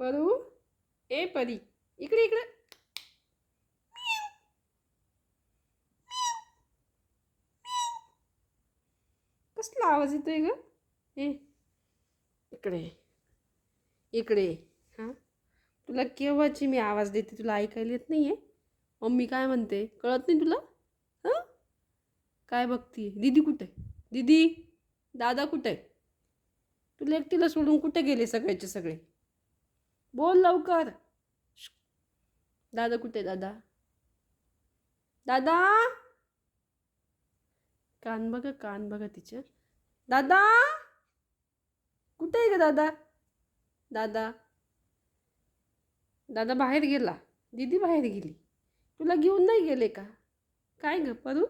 परू, ए परी, इकडे इकडे. कसला आवाज येतोय ग? ए इकडे इकडे. हां, तुला केव्हाची मी आवाज देते, तुला ऐकायला येत नाही आहे? मम्मी काय म्हणते कळत नाही तुला? हां, काय बघती? दीदी कुठे? दीदी, दादा कुठे आहे? तुला एकटीला सोडून कुठे गेले सगळ्याचे सगळे? बोल लवकर. श्श. दादा कुठे? दादा, दादा, कान बघा तिचे. दादा कुठे आहे ग? दादा, दादा, दादा बाहेर गेला. दीदी बाहेर गेली. तुला घेऊन नाही गेले का? काय ग परू,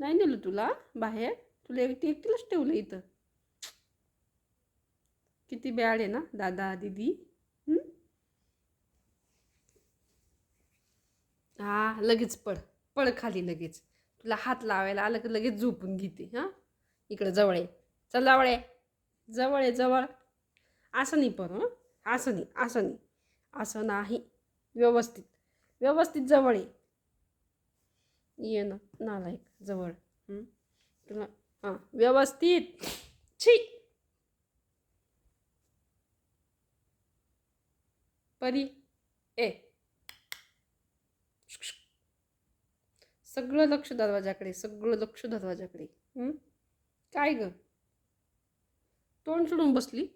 नाही नेलं तुला बाहेर? तुला एकटीलाच ठेवलं इथं. किती बॅड आहे ना दादा दीदी. हा, लगेच पड, पड खाली लगेच. तुला हात लावायला आलं की लगेच झोपून घेते. हां, इकडं जवळ आहे. चल जवळ आहे, जवळ आहे, जवळ. असं नाही पण, हं, असं नाही, असं नाही, असं नाही. व्यवस्थित, व्यवस्थित जवळ आहे. ये ना नालायक जवळ. तुला हां व्यवस्थित. छी, परी, ए सगळं लक्ष दरवाजाकडे, सगळं लक्ष दरवाजाकडे. काय ग, तोंड सोडून बसली?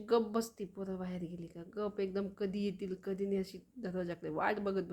गप बसती, पोरं बाहेर गेली का गप एकदम. कधी येतील कधी नाही अशी दरवाजाकडे वाट बघत